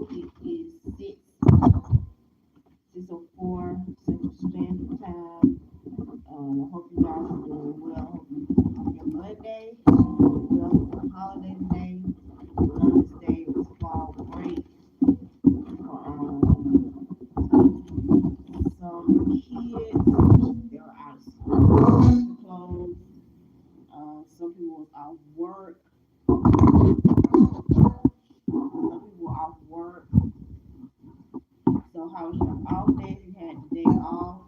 It is 6:04 Central Standard Time. I hope you guys are doing well. I hope your Monday is doing well. It's a holiday today. Columbus Day was fall break for some kids. They were out of school, clothes. Some people was off work. Some people were off work. So how was your off day? If you had the day off,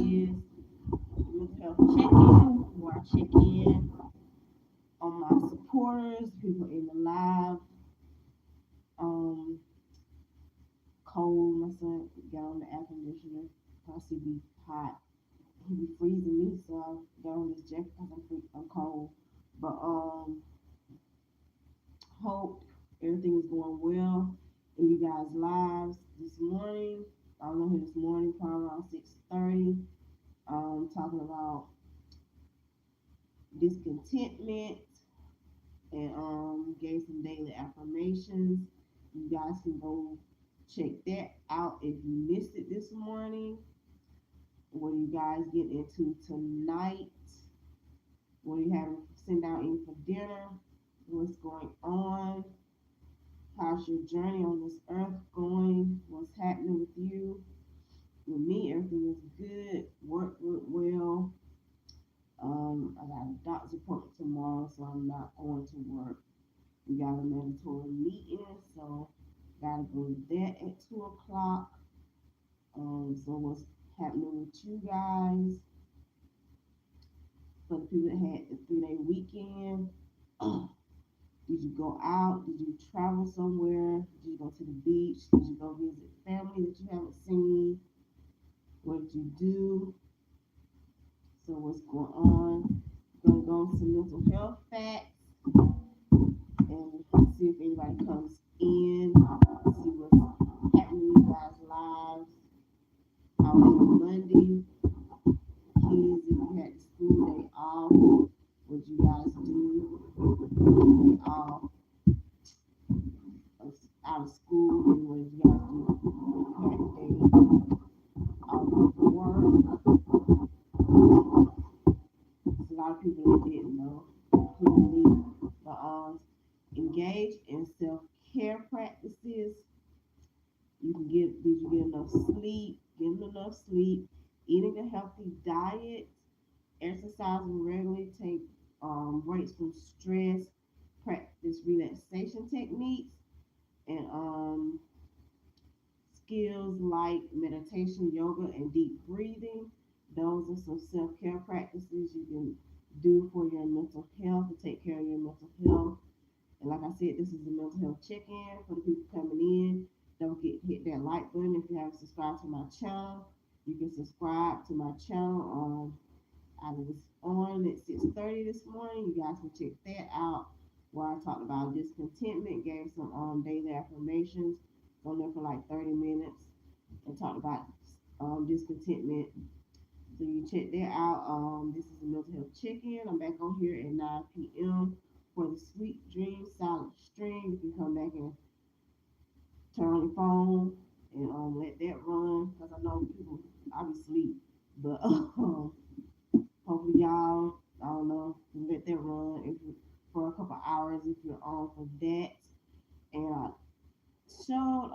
is mental health check-in, where I check in on my supporters, people in the live. Um, Cold, my son got on the air conditioner. Cause he be hot. He be freezing me, so I got on this jacket because I'm cold. But hope everything is going well in you guys' lives this morning. I'm on here this morning, probably around 6:30. Talking about discontentment and gave some daily affirmations. You guys can go check that out if you missed it this morning. What are you guys getting into tonight? What are you having sitting down eating for dinner? What's going on? How's your journey on this earth going? What's happening with you? With me, everything is good. Work went well. I got a doctor's appointment tomorrow, so I'm not going to work. We got a mandatory meeting, so gotta go to that at 2 o'clock. So what's happening with you guys? For the people that had the 3 day weekend, did you go out? Did you travel somewhere? Did you go to the beach? Did you go visit family that you haven't seen? What did you do? So what's going on? Gonna go on some mental health facts and see if anybody comes in, see what's happening in you guys' lives. How was your Monday? Kids, if you had the school day off, what you guys do? Day off, out of school, and what did you guys do? You had the day off of work. There's a lot of people that didn't know, including me. But engage in self care practices. You can get did you get enough sleep? Getting enough sleep, eating a healthy diet, exercising regularly, take breaks from stress, practice relaxation techniques, and skills like meditation, yoga, and deep breathing. Those are some self care practices you can do for your mental health to take care of your mental health. And like I said, this is the mental health check-in for the people coming in. Don't forget to hit that like button if you haven't subscribed to my channel. You can subscribe to my channel. I was on at 6:30 this morning. You guys can check that out. Where I talked about discontentment, gave some daily affirmations on there for like 30 minutes, and talked about discontentment. So you check that out. This is a mental health check-in. I'm back on here at 9 p.m. for the Sweet Dream Silent Stream. You can come back and turn on your phone and let that run because I know people I be asleep, but hopefully y'all I don't know let that run if you, for a couple hours if you're on for that. And I showed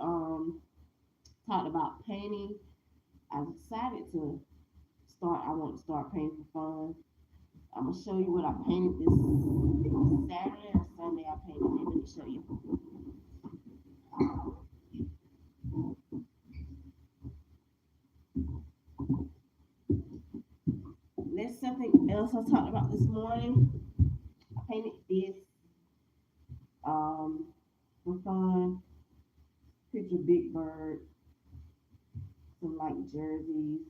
talked about painting. I decided to start. I want to start painting for fun. I'm gonna show you what I painted this Saturday or Sunday. I painted it. Let me show you. That's something else I talked about this morning. I painted this um, for fun. Picture Big Bird, some like jerseys,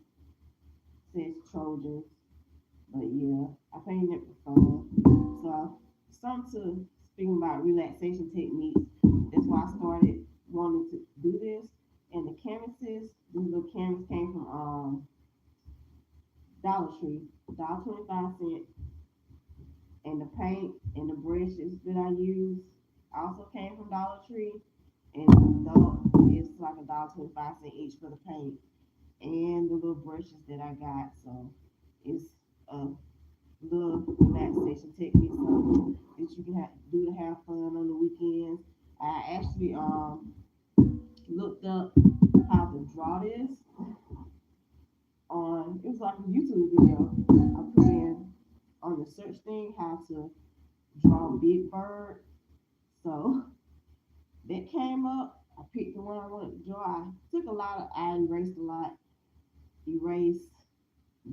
says Trojans. But yeah, I painted it for fun. So something to speaking about relaxation techniques. That's why I started wanting to do this. And the canvases, these little canvas came from Dollar Tree, $1.25. And the paint and the brushes that I use, also came from Dollar Tree, and though it's like $1.25 each for the paint and the little brushes that I got. So it's a little relaxation technique something that you can do to have fun on the weekends. I actually looked up how to draw this on it was like a YouTube video. I put in on the search thing how to draw Big Bird. So that came up. I picked the one I wanted to draw. I erased a lot, erased,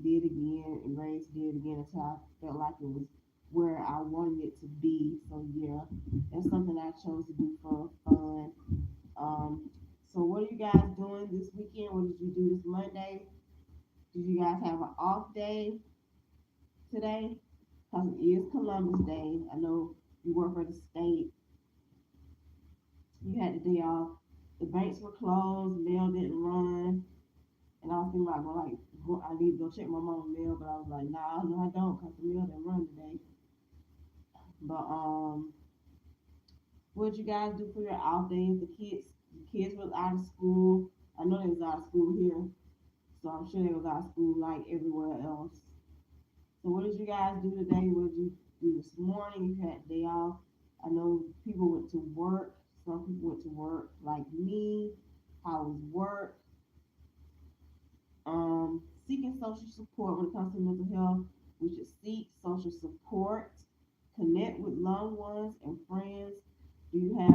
did again, erased, did again until I felt like it was where I wanted it to be. So yeah, that's something I chose to do for fun. Um, so what are you guys doing this weekend? What did you do this Monday? Did you guys have an off day today? Because it is Columbus Day. I know you work for the state. You had the day off. The banks were closed. Mail didn't run. And I was thinking about going like, I need to go check my mom's mail, but I was like, nah, no, I don't, because the mail didn't run today. But what you guys do for your off days? The kids was out of school. I know they was out of school here, so I'm sure they was out of school like everywhere else. So what did you guys do today? What did you do this morning? If you had a day off. I know people went to work. Some people went to work like me. How was work? Seeking social support when it comes to mental health. We should seek social support, connect with loved ones and friends. Do you have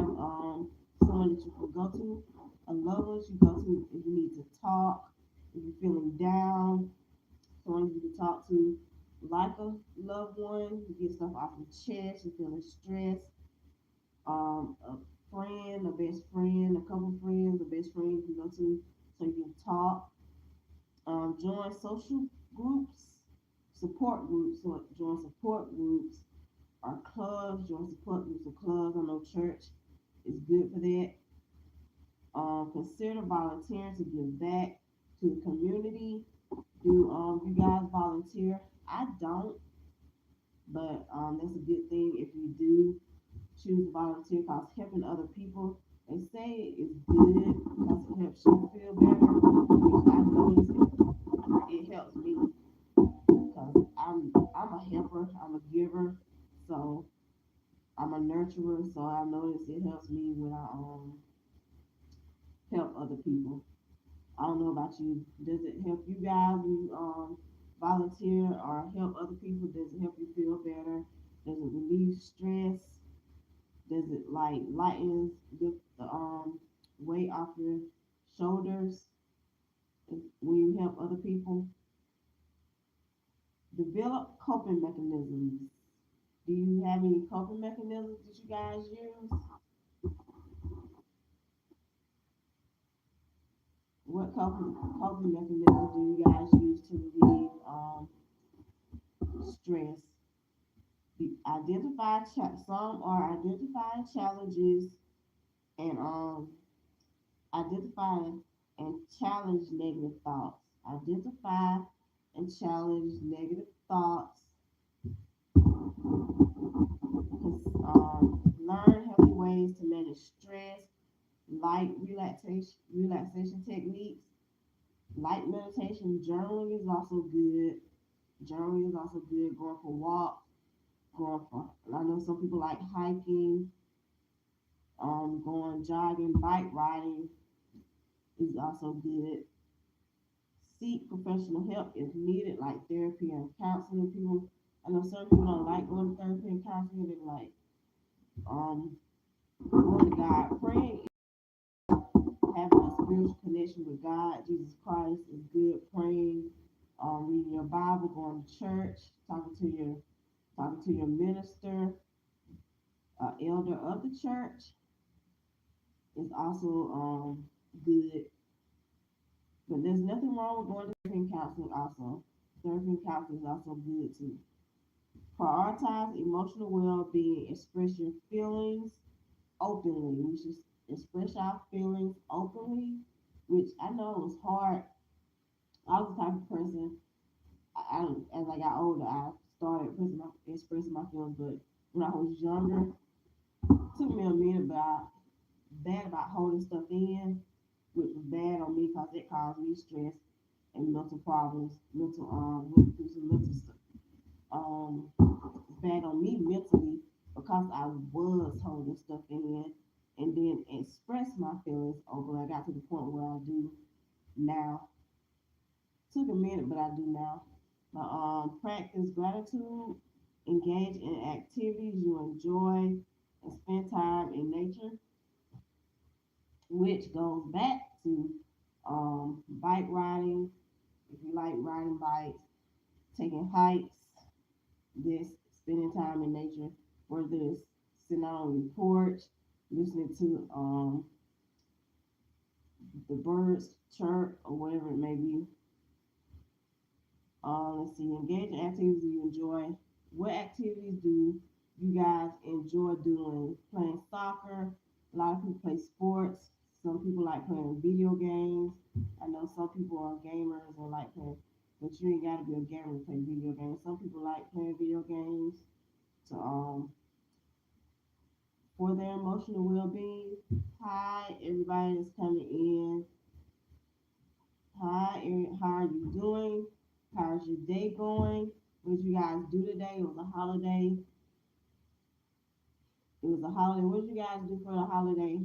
someone that you can go to, a loved one you go to if you need to talk, if you're feeling down, someone you can talk to, like a loved one, you get stuff off your chest, you're feeling stressed, a friend, a best friend, a couple friends, a best friend you can go to so you can talk. Join social groups, support groups, so join support groups or clubs, join support groups or clubs. I know church is good for that. Consider volunteering to give back to the community. Do you guys volunteer? I don't, but that's a good thing if you do choose to volunteer because helping other people, they say is good because it helps you feel better. Which I notice it helps me because I'm a helper, I'm a giver, so I'm a nurturer. So I notice it helps me when I help other people. I don't know about you. Does it help you guys when you volunteer or help other people? Does it help you feel better? Does it relieve stress? Does it like lighten the weight off your shoulders when you help other people? Develop coping mechanisms. Do you have any coping mechanisms that you guys use? What coping mechanisms do you guys use to relieve stress? Some are identifying challenges and identify and challenge negative thoughts. Identify and challenge negative thoughts. Learn healthy ways to manage stress. Light relaxation techniques. Light meditation. Journaling is also good. Journaling is also good. Going for walks. Going for. I know some people like hiking. Going jogging, bike riding is also good. Seek professional help if needed, like therapy and counseling. People, I know some people don't like going to therapy and counseling. They like um going to God, praying, having a spiritual connection with God, Jesus Christ is good. Praying, reading your Bible, going to church, talking to your minister, elder of the church is also good. But there's nothing wrong with going to therapy and counseling also. Therapy and counseling is also good too. Prioritize emotional well-being. Express your feelings openly. We should express our feelings openly, which I know it was hard. I was the type of person, as I got older, I started expressing my feelings. But when I was younger, Took me a minute, but I bad about holding stuff in, which was bad on me because it caused me stress and mental problems, mental went through some mental stuff. Um, bad on me mentally because I was holding stuff in and then express my feelings over. I got to the point where I do now. Took a minute, but I do now. Practice gratitude, engage in activities you enjoy, and spend time in nature, which goes back to bike riding. If you like riding bikes, taking hikes, this spending time in nature, whether it's sitting out on your porch, listening to the birds chirp or whatever it may be. Let's see, engage in activities you enjoy. What activities do you guys enjoy doing? Playing soccer. A lot of people play sports. Some people like playing video games. I know some people are gamers and like playing, but you ain't got to be a gamer to play video games. Some people like playing video games to for their emotional well-being. Hi, everybody that's coming in. Hi, how are you doing? How's your day going? What did you guys do today? It was a holiday. It was a holiday. What did you guys do for the holiday?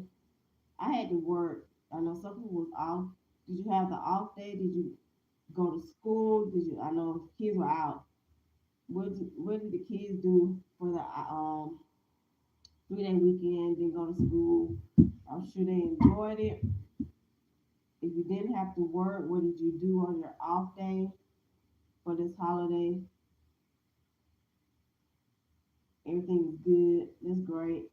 I had to work. I know some people was off. Did you have the off day? Did you go to school? Did you? I know kids were out. What did the kids do for the 3 day weekend? Didn't go to school. I'm sure they enjoyed it. If you didn't have to work, what did you do on your off day for this holiday? Everything is good. That's great.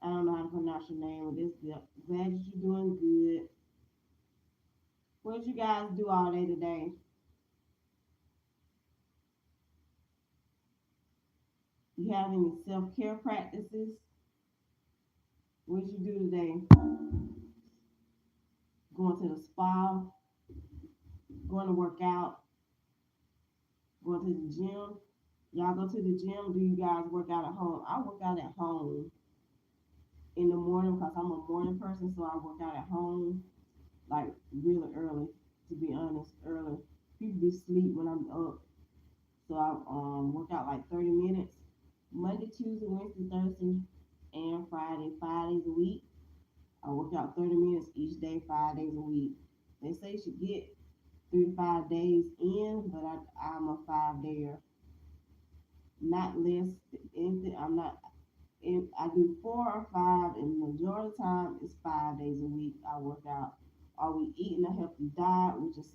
I don't know how to pronounce your name, but this glad that you're doing good. What did you guys do all day today? You have any self care practices? What did you do today? Going to the spa, going to work out, going to the gym. Y'all go to the gym? Do you guys work out at home? I work out at home in the morning because I'm a morning person, so I work out at home like really early. To be honest, early. People be asleep when I'm up, so I work out like 30 minutes. Monday, Tuesday, Wednesday, Thursday, and Friday, 5 days a week. I work out 30 minutes each day, 5 days a week. They say you should get 3 to 5 days in, but I'm a 5 dayer, not less. Anything. I'm not. I do 4 or 5, and the majority of the time it's 5 days a week. I work out. Are we eating a healthy diet, which is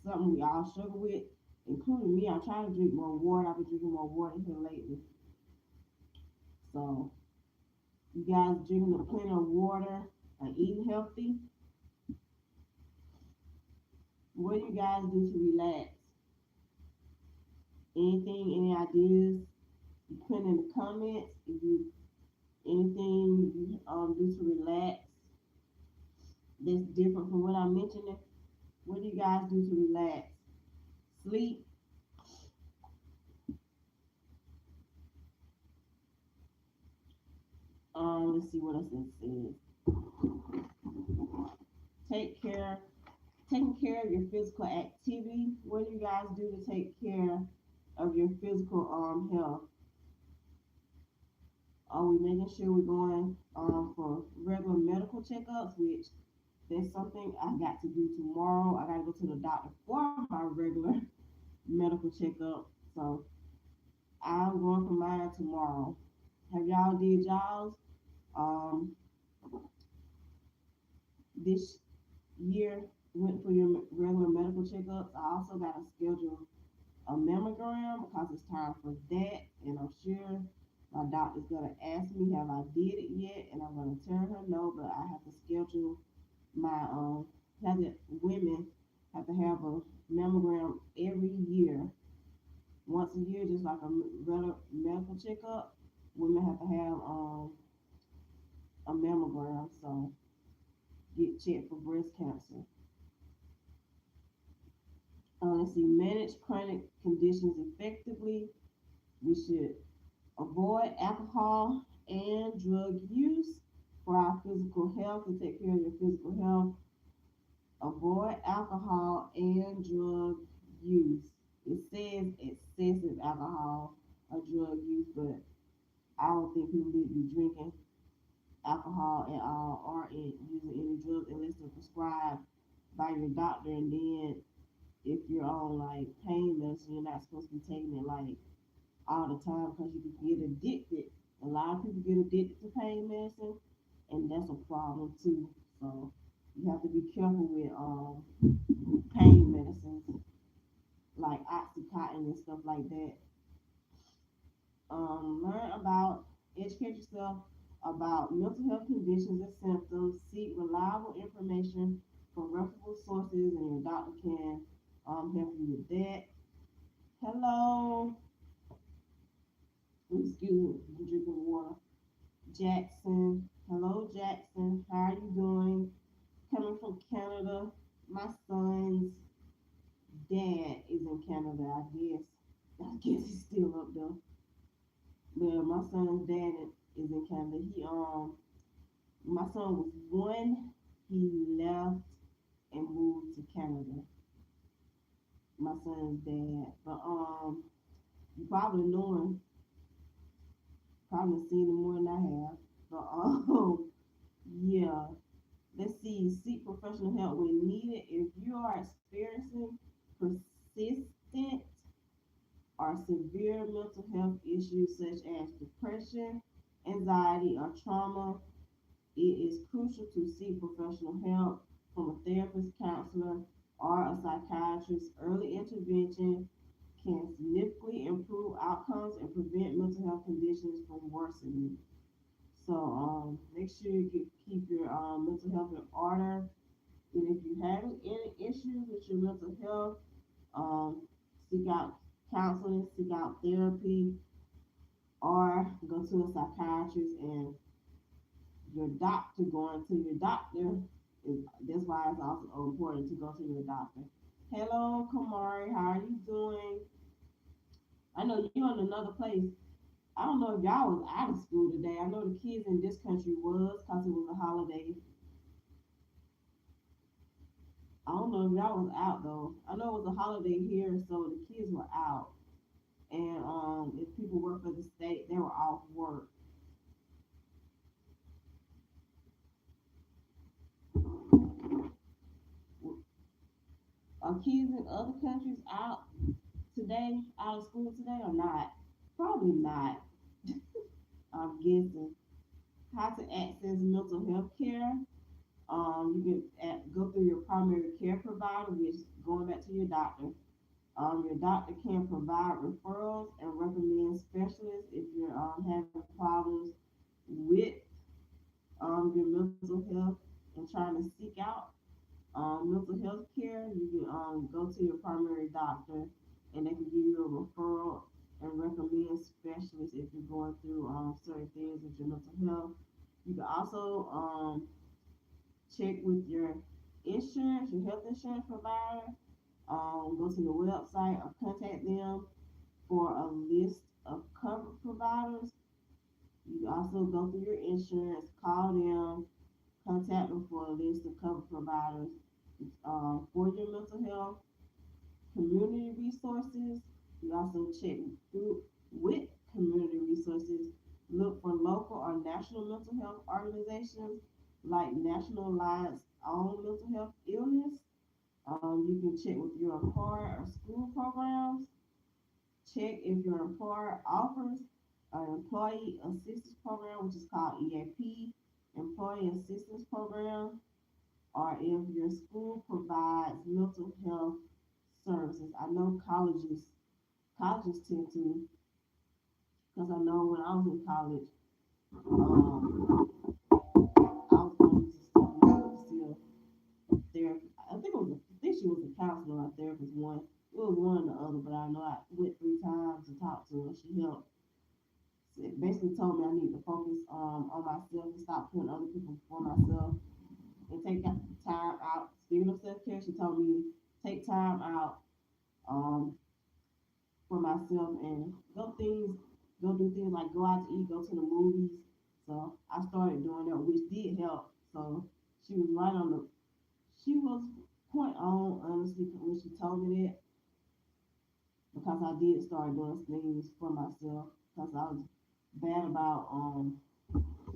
something we all struggle with, including me? I'm trying to drink more water. I've been drinking more water here lately. So you guys drinking plenty of water and eating healthy. What do you guys do to relax? Anything, any ideas? You put in the comments. If you anything you do to relax that's different from what I'm mentioning. What do you guys do to relax? Sleep. Let's see what else it says. Take care. Taking care of your physical activity. What do you guys do to take care of your physical health? Are we making sure we're going for regular medical checkups, which that's something I got to do tomorrow. I got to go to the doctor for my regular medical checkup. So I'm going for mine tomorrow. Have y'all did y'all's um, this year? Went for your regular medical checkups. I also got to schedule a mammogram because it's time for that, and I'm sure my doctor's gonna ask me have I did it yet, and I'm gonna tell her no, but I have to schedule my have to women have to have a mammogram every year, once a year, just like a regular medical checkup. Women have to have a mammogram, so get checked for breast cancer. Let's see, manage chronic conditions effectively. We should avoid alcohol and drug use for our physical health, to take care of your physical health. Avoid alcohol and drug use. It says excessive alcohol or drug use, but I don't think people need to be drinking alcohol at all or using any drugs unless they're prescribed by your doctor. And then if you're on like pain medicine, you're not supposed to be taking it like all the time because you can get addicted. A lot of people get addicted to pain medicine, and that's a problem too. So you have to be careful with pain medicines like oxycontin and stuff like that. Learn about, educate yourself about mental health conditions and symptoms. Seek reliable information from reputable sources, and your doctor can help you with that. Hello, excuse me, I'm drinking water. Jackson, hello Jackson, how are you doing? Coming from Canada. My son's dad is in Canada, I guess. I guess he's still up there. Yeah, my son's dad is in Canada. My son was one. He left and moved to Canada. My son's dad, but you probably know him. Probably seen him more than I have. But yeah. Let's see. Seek professional help when needed. If you are experiencing persistent or severe mental health issues such as depression, anxiety, or trauma, it is crucial to seek professional help from a therapist, counselor, or a psychiatrist. Early intervention can significantly improve outcomes and prevent mental health conditions from worsening. So make sure you keep your mental health in order. And if you're having any issues with your mental health, um, seek out counseling, seek out therapy, or go to a psychiatrist. And your doctor, going to your doctor, is that's why it's also important to go to your doctor. Hello, Kamari, how are you doing? I know you're in another place. I don't know if y'all was out of school today. I know the kids in this country was because it was a holiday. I don't know if y'all was out though. I know it was a holiday here, so the kids were out. And if people work for the state, they were off work. Are kids in other countries out today, out of school today, or not? Probably not. I'm guessing. How to access mental health care. You can go through your primary care provider, which is going back to your doctor. Your doctor can provide referrals and recommend specialists if you're having problems with your mental health and trying to seek out mental health care. You can go to your primary doctor and they can give you a referral and recommend specialists if you're going through certain things with your mental health. You can also check with your insurance, your health insurance provider. Go to the website or contact them for a list of covered providers. You can also go through your insurance, call them, contact them for a list of covered providers for your mental health. Community resources. You also check through with community resources. Look for local or national mental health organizations like National Alliance on Mental Health Illness. You can check with your employer or school programs. Check if your employer offers an employee assistance program, which is called EAP, employee assistance program, or if your school provides mental health services. I know colleges tend to, because I know when I was in college, I was going to still therapy. I think she was a counselor or therapist one. It was one or the other, but I know I went 3 times to talk to her. She helped. It basically told me I need to focus on myself and stop putting other people before myself and take time out. Speaking of self care, she told me take time out um, for myself and go do things like go out to eat, go to the movies. So I started doing that, which did help. So she was right on the, she was point on, honestly, when she told me that, because I did start doing things for myself, because I was bad about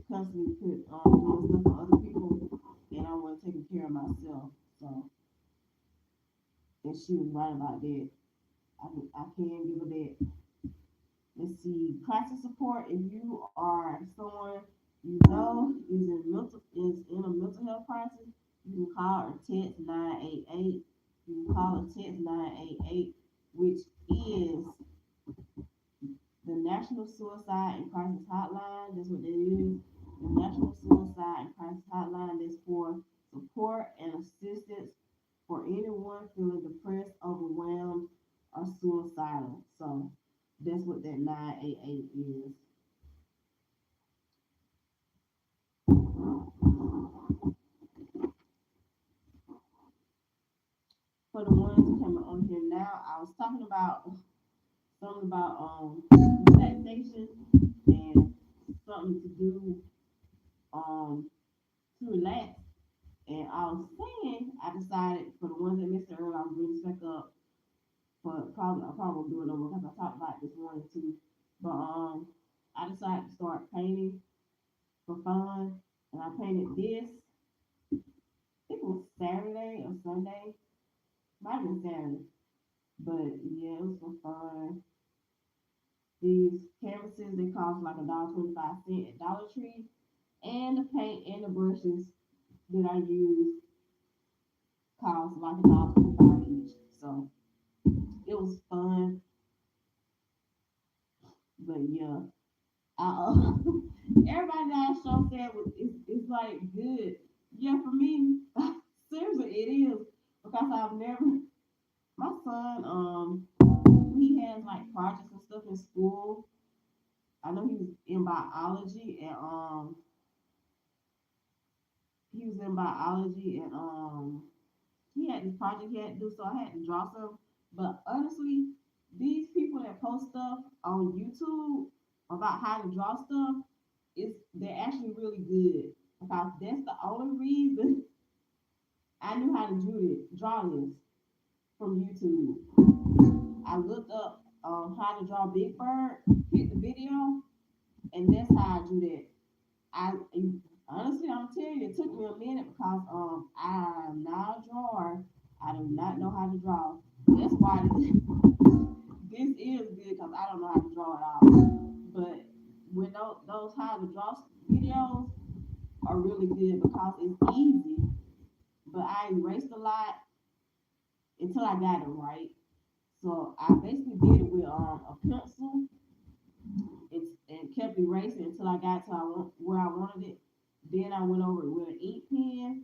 constantly doing stuff for other people, and I wasn't taking care of myself. So, and she was right about that. I can give her that. Let's see, crisis support. If you are someone you know is in a mental health crisis, you can call or text 988. You can call or text 988, which is the National Suicide and Crisis Hotline. That's what it is. The National Suicide and Crisis Hotline is for support and assistance for anyone feeling depressed, overwhelmed, or suicidal. So that's what that 988 is. For the ones who coming on here now, I was talking about something about relaxation and something to do um to relax. And I was saying I decided for the ones that missed it earlier, I'm bringing this back up for probably I probably won't do it no more because I talked about it this morning too. But I decided to start painting for fun, and I painted this. I think it was Saturday or Sunday. Might have been Saturday. But yeah, it was for fun. These canvases they cost like $1.25 at Dollar Tree, and the paint and the brushes that I use cost like $1.25 each. So it was fun, but yeah, everybody that I showed that was it's like good. Yeah, for me, seriously, it is because I've never. My son, he has like projects and stuff in school. I know he was in biology and he was in biology and he had this project he had to do, so I had to draw some. But honestly, these people that post stuff on YouTube about how to draw stuff, they're actually really good because that's the only reason I knew how to draw this from YouTube. I looked up how to draw Big Bird, hit the video, and that's how I do that. I honestly, I'm telling you, it took me a minute because I'm not a drawer. I do not know how to draw. That's why this is good because I don't know how to draw at all. But when those how to draw videos are really good because it's easy. But I erased a lot until I got it right. So I basically did it with a pencil and kept erasing until I got to where I wanted it. Then I went over it with an ink pen,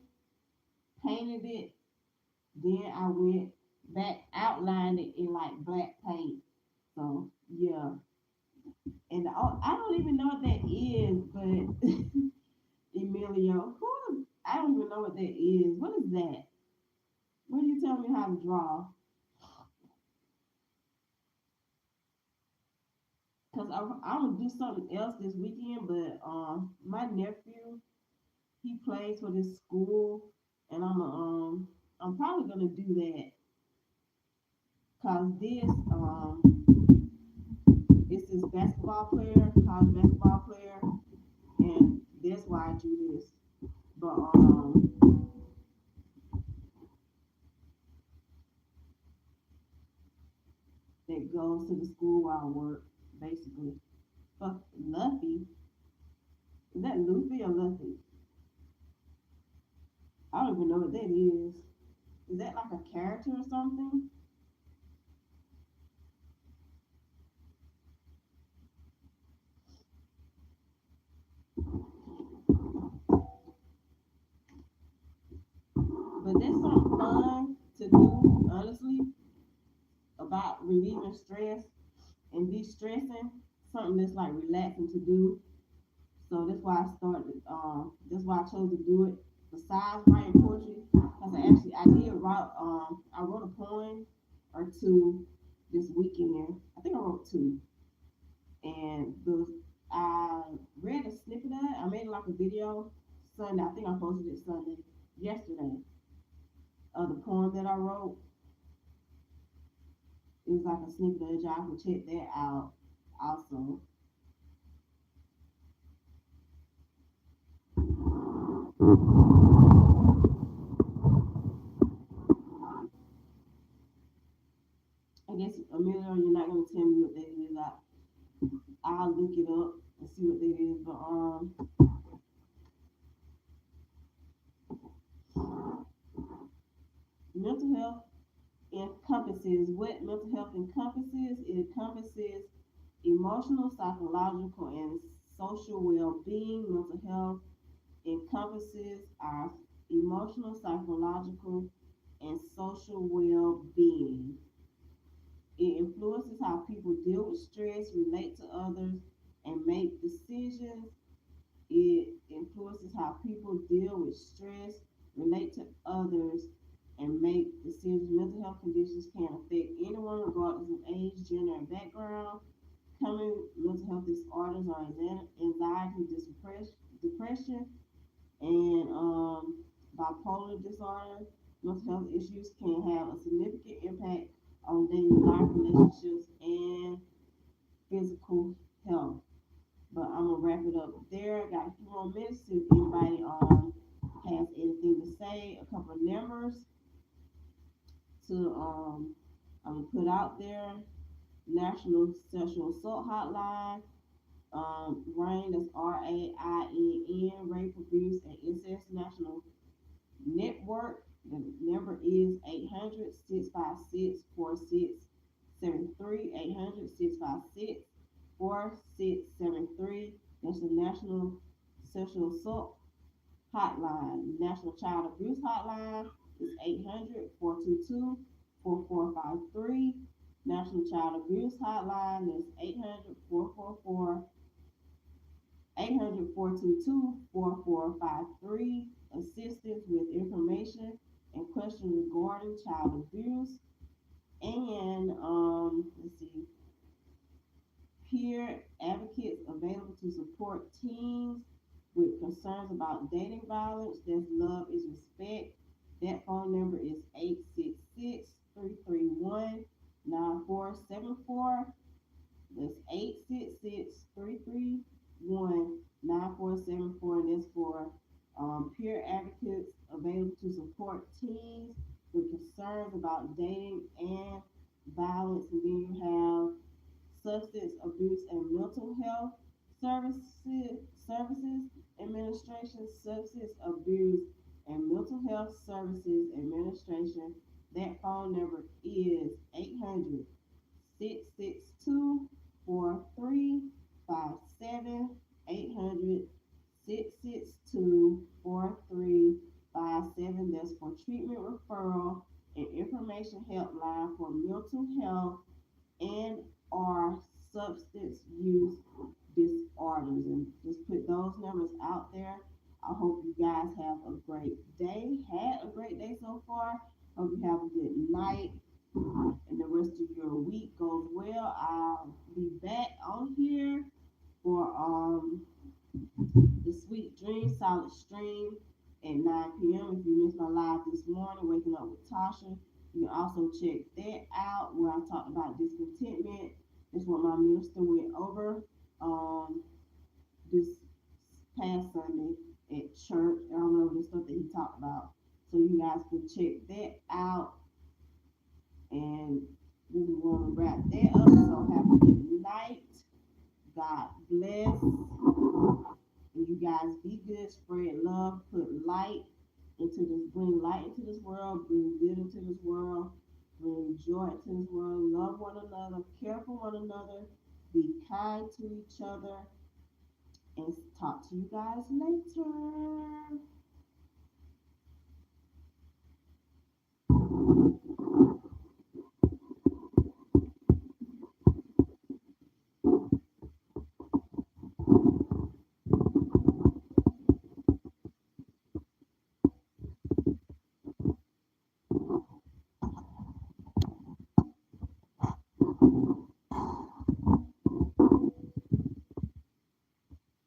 painted it. Then I went back, outlined it in like black paint. So yeah, and I don't even know what that is, but Emilio, I don't even know what that is. What is that? What do you tell me how to draw? Cause I'm gonna do something else this weekend, but my nephew he plays for this school, and I'm probably gonna do that. Cause this basketball player, college basketball player, and that's why I do this. But that goes to the school where I work, basically. But Luffy, is that Luffy or Luffy? I don't even know what that is. Is that like a character or something? But that's something fun to do, honestly, about relieving stress and de-stressing. Something that's like relaxing to do. So that's why I started. That's why I chose to do it. Besides writing poetry, because I did write. I wrote a poem or two this weekend. I think I wrote to. And I read a snippet of it. I made like a video Sunday. I think I posted it Sunday, yesterday, of the poem that I wrote. It was like a snippet of it. Y'all can check that out also. I guess Amelia, you're not gonna tell me what that is. I'll look it up and see what that is. But mental health encompasses what mental health encompasses. It encompasses emotional, psychological, and social well-being. Mental health encompasses our emotional, psychological, and social well-being. It influences how people deal with stress, relate to others, and make decisions. It influences how people deal with stress, relate to others, and make decisions. Mental health conditions can affect anyone regardless of age, gender, and background. Common mental health disorders are anxiety, depression, and bipolar disorder. Mental health issues can have a significant impact on daily life, relationships, and physical health. But I'm gonna wrap it up there. I got a few more minutes if anybody has anything to say. A couple of numbers to I'm gonna put out there. National Sexual Assault Hotline. RAIN, that's RAINN, Rape, Abuse, and Incest National Network. The number is 800 656 4673. 800 656 4673. That's the National Sexual Assault Hotline. National Child Abuse Hotline is 800 422 4453. National Child Abuse Hotline is 800 444 800 422 4453. Assistance with information and questions regarding child abuse. And let's see, peer advocates available to support teens with concerns about dating violence. That's Love is Respect. That phone number is 866 331 9474. That's 866-331-9474. And that's for peer advocates available to support teens with concerns about dating and violence. And then you have Substance Abuse and Mental Health Services Administration. Substance Abuse and Mental Health Services Administration. That phone number is 800 662 4357. 800 662 4357. That's for treatment referral and information helpline for mental health and or substance use disorders. And just put those numbers out there. I hope you guys have a great day. Had a great day so far. Hope you have a good night and the rest of your week goes well. I'll be back on here for the Sweet Dream Solid Stream at 9 p.m. If you missed my live this morning, Waking Up with Tasha, you can also check that out where I talked about discontentment. That's what my minister went over this past Sunday at church. I don't know the stuff that he talked about. So you guys can check that out. And we want to wrap that up. So have a good night. God bless. And you guys be good, spread love, put light into this, bring light into this world, bring good into this world, bring joy into this world, love one another, care for one another, be kind to each other, and talk to you guys later.